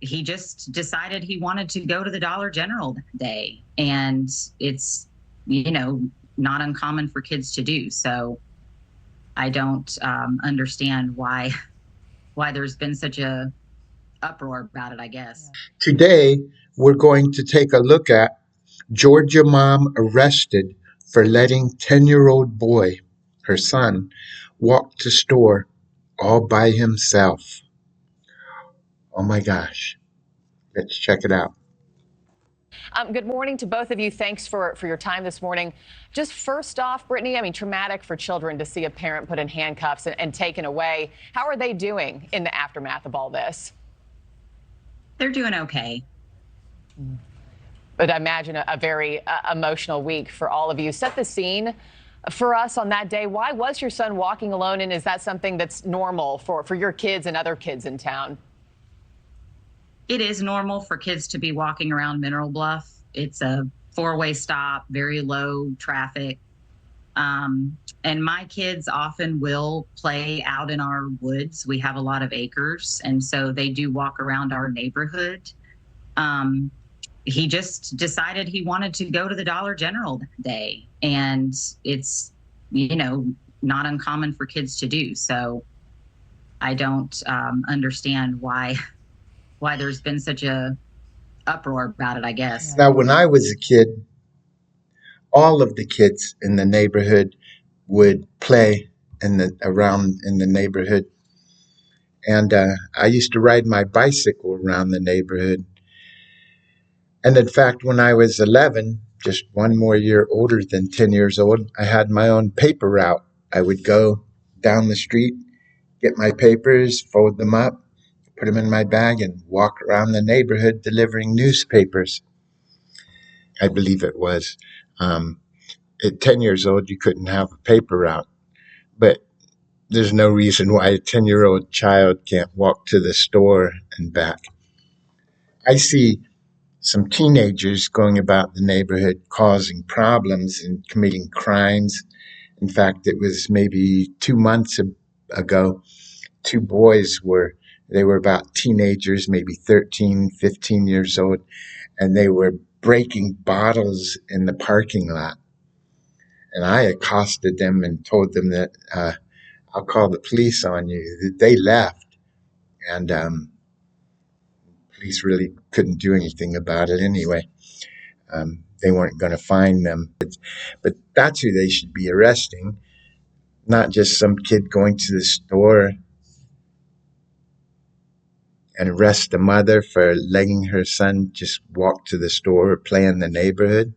he just decided he wanted to go to the Dollar General that day. And it's, you know, not uncommon for kids to do. So I don't understand why there's been such a uproar about it, I guess. Today, we're going to take a look at Georgia mom arrested for letting 10-year-old boy, her son, walk to store all by himself. Oh my gosh. Let's check it out. Good morning to both of you. Thanks for your time this morning. Just first off, Brittany, I mean, traumatic for children to see a parent put in handcuffs and taken away. How are they doing in the aftermath of all this? They're doing okay. But I imagine a very emotional week for all of you. Set the scene for us on that day. Why was your son walking alone, and is that something that's normal for your kids and other kids in town? It is normal for kids to be walking around Mineral Bluff. It's a four-way stop, very low traffic. And my kids often will play out in our woods. We have a lot of acres, and so they do walk around our neighborhood. He just decided he wanted to go to the Dollar General that day, and it's, you know, not uncommon for kids to do. So I don't understand why there's been such a uproar about it, I guess. Now, when I was a kid, all of the kids in the neighborhood would play around in the neighborhood. And I used to ride my bicycle around the neighborhood. And in fact, when I was 11, just one more year older than 10 years old, I had my own paper route. I would go down the street, get my papers, fold them up, put them in my bag, and walk around the neighborhood delivering newspapers. I believe it was. At 10 years old, you couldn't have a paper route. But there's no reason why a 10-year-old child can't walk to the store and back. I see some teenagers going about the neighborhood causing problems and committing crimes. In fact, it was maybe 2 months ago, two boys were about teenagers, maybe 13, 15 years old, and they were breaking bottles in the parking lot. And I accosted them and told them that I'll call the police on you. They left, and police really couldn't do anything about it anyway. They weren't going to find them. But that's who they should be arresting, not just some kid going to the store, and arrest the mother for letting her son just walk to the store or play in the neighborhood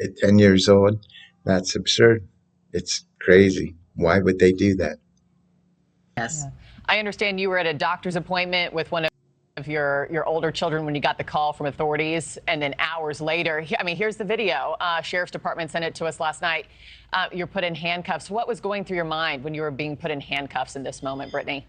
at 10 years old. That's absurd. It's crazy. Why would they do that? Yes. Yeah. I understand you were at a doctor's appointment with one of your older children when you got the call from authorities, and then hours later, I mean, here's the video. Sheriff's Department sent it to us last night. You're put in handcuffs. What was going through your mind when you were being put in handcuffs in this moment, Brittany?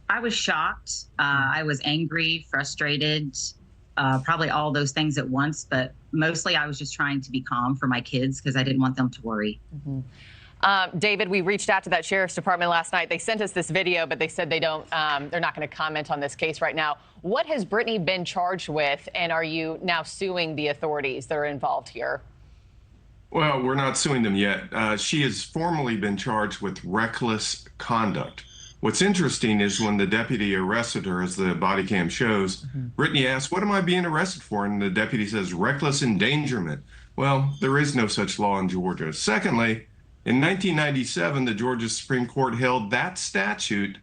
I was shocked. I was angry, frustrated, probably all those things at once. But mostly I was just trying to be calm for my kids because I didn't want them to worry. Mm-hmm. David, we reached out to that Sheriff's Department last night. They sent us this video, but they said they're not going to comment on this case right now. What has Brittany been charged with, and are you now suing the authorities that are involved here? Well, we're not suing them yet. She has formally been charged with reckless conduct. What's interesting is when the deputy arrested her, as the body cam shows, Brittany asked, "What am I being arrested for?" And the deputy says, "Reckless endangerment." Well, there is no such law in Georgia. Secondly, in 1997, the Georgia Supreme Court held that statute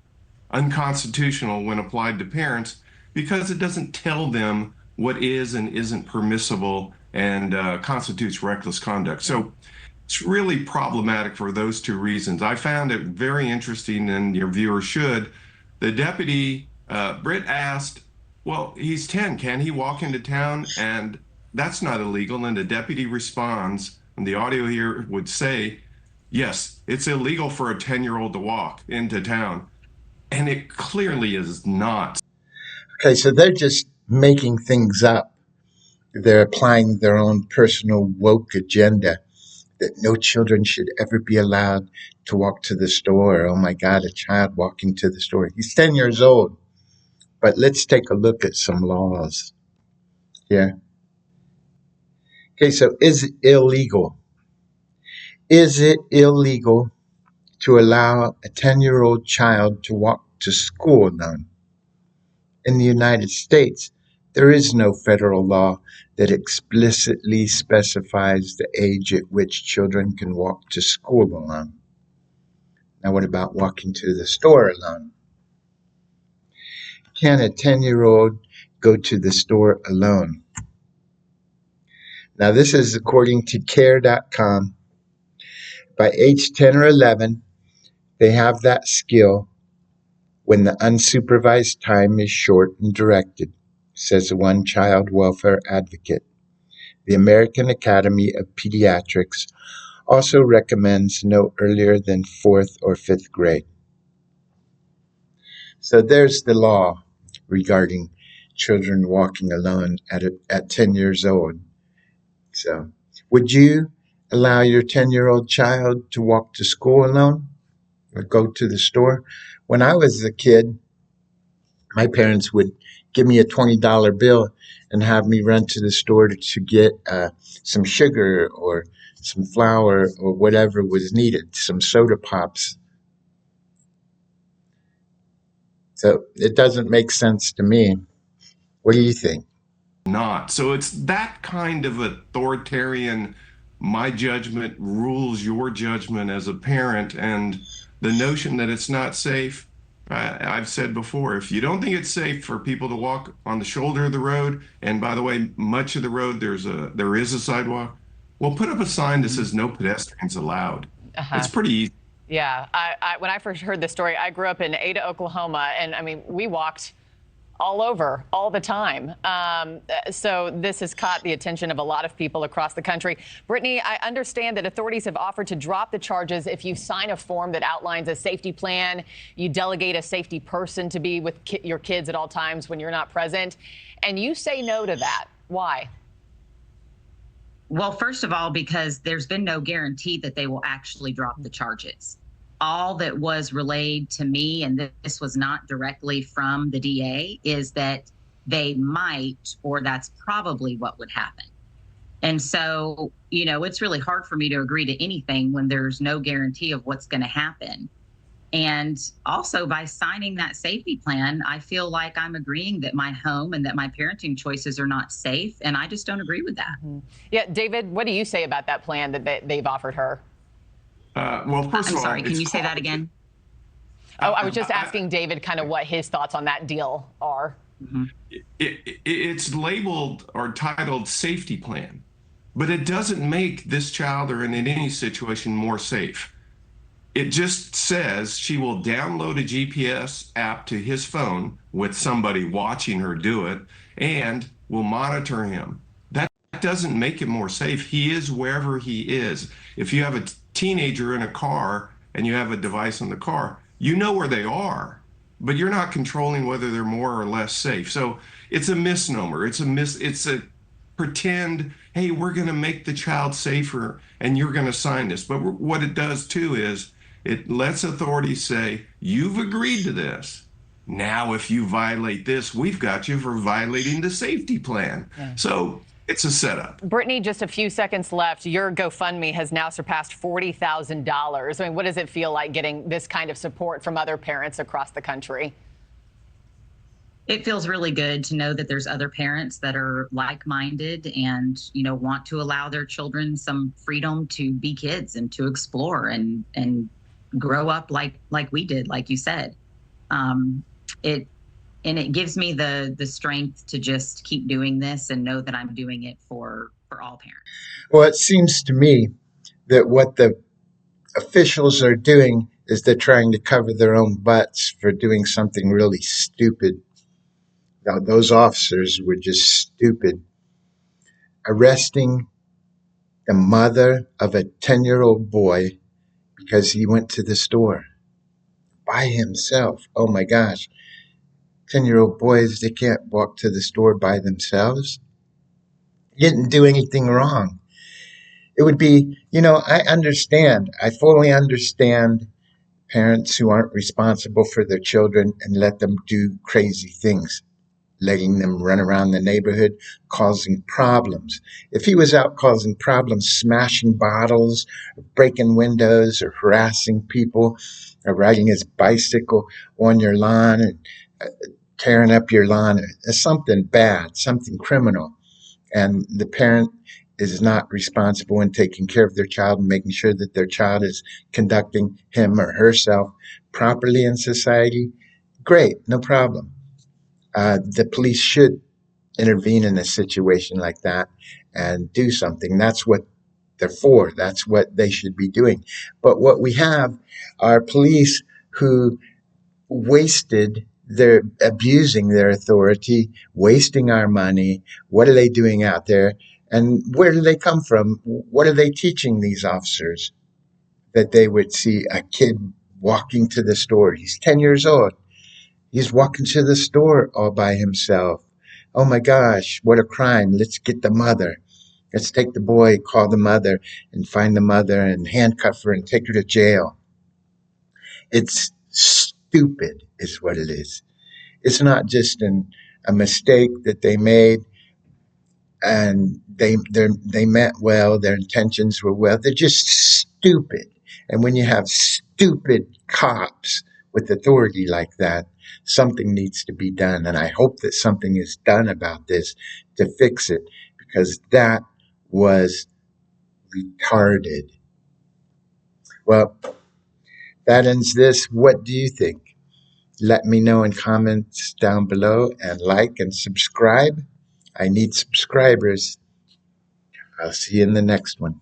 unconstitutional when applied to parents because it doesn't tell them what is and isn't permissible and constitutes reckless conduct. So it's really problematic for those two reasons. I found it very interesting, and your viewers should. The deputy, Britt, asked, "Well, he's 10. Can he walk into town?" And that's not illegal. And the deputy responds, and the audio here would say, "Yes, it's illegal for a 10-year-old to walk into town." And it clearly is not. Okay, so they're just making things up. They're applying their own personal woke agenda that no children should ever be allowed to walk to the store. Oh my God, a child walking to the store. He's 10 years old. But let's take a look at some laws here. Okay, so is it illegal? Is it illegal to allow a 10-year-old child to walk to school alone? In the United States, there is no federal law that explicitly specifies the age at which children can walk to school alone. Now, what about walking to the store alone? Can a 10-year-old go to the store alone? Now, this is according to care.com. By age 10 or 11, they have that skill when the unsupervised time is short and directed, says one child welfare advocate. The American Academy of Pediatrics also recommends no earlier than 4th or 5th grade. So there's the law regarding children walking alone at 10 years old. So would you allow your 10-year-old child to walk to school alone or go to the store? When I was a kid, my parents would give me a $20 bill and have me run to the store to get some sugar or some flour or whatever was needed, some soda pops. So it doesn't make sense to me. What do you think? Not. So it's that kind of authoritarian, my judgment rules your judgment as a parent, and the notion that it's not safe. I've said before, if you don't think it's safe for people to walk on the shoulder of the road, and by the way, much of the road there is a sidewalk, well, put up a sign that says no pedestrians allowed. It's pretty easy. Yeah, when I first heard this story, I grew up in Ada, Oklahoma, and I mean, we walked all over, all the time. So this has caught the attention of a lot of people across the country. Brittany, I understand that authorities have offered to drop the charges if you sign a form that outlines a safety plan, you delegate a safety person to be with your kids at all times when you're not present, and you say no to that. Why? Well, first of all, because there's been no guarantee that they will actually drop the charges. All that was relayed to me, and this was not directly from the DA, is that they might, or that's probably what would happen. And so, you know, it's really hard for me to agree to anything when there's no guarantee of what's going to happen. And also, by signing that safety plan, I feel like I'm agreeing that my home and that my parenting choices are not safe. And I just don't agree with that. Yeah, David, what do you say about that plan that they've offered her? Well, first of all, I'm sorry, can you say that again? Oh, I was just asking David kind of what his thoughts on that deal are. It's labeled or titled safety plan, but it doesn't make this child or in any situation more safe. It just says she will download a GPS app to his phone with somebody watching her do it and will monitor him. That doesn't make him more safe. He is wherever he is. If you have a teenager in a car and you have a device in the car, you know where they are, but you're not controlling whether they're more or less safe. So it's a misnomer. It's a pretend, hey, we're going to make the child safer and you're going to sign this. But what it does too is it lets authorities say, you've agreed to this. Now, if you violate this, we've got you for violating the safety plan. Yeah. So it's a setup. Brittany, just a few seconds left. Your GoFundMe has now surpassed $40,000. I mean, what does it feel like getting this kind of support from other parents across the country? It feels really good to know that there's other parents that are like-minded and, you know, want to allow their children some freedom to be kids and to explore and grow up like we did, like you said. It gives me the strength to just keep doing this and know that I'm doing it for all parents. Well, it seems to me that what the officials are doing is they're trying to cover their own butts for doing something really stupid. Now, those officers were just stupid. Arresting the mother of a 10-year-old boy because he went to the store by himself. Oh my gosh. 10-year-old boys, they can't walk to the store by themselves. He didn't do anything wrong. It would be, you know, I fully understand Parents who aren't responsible for their children and let them do crazy things, letting them run around the neighborhood causing problems. If he was out causing problems, smashing bottles, breaking windows, or harassing people, or riding his bicycle on your lawn and tearing up your lawn, something bad, something criminal, and the parent is not responsible in taking care of their child and making sure that their child is conducting him or herself properly in society, great, no problem. The police should intervene in a situation like that and do something. That's what they're for. That's what they should be doing. But what we have are police who they're abusing their authority, wasting our money. What are they doing out there? And where do they come from? What are they teaching these officers? That they would see a kid walking to the store. He's 10 years old. He's walking to the store all by himself. Oh my gosh, what a crime. Let's get the mother. Let's take the boy, call the mother, and find the mother and handcuff her and take her to jail. It's stupid, is what it is. It's not just a mistake that they made and they meant well, their intentions were well. They're just stupid. And when you have stupid cops with authority like that, something needs to be done. And I hope that something is done about this to fix it, because that was retarded. Well, that ends this. What do you think? Let me know in comments down below, and like and subscribe. I need subscribers. I'll see you in the next one.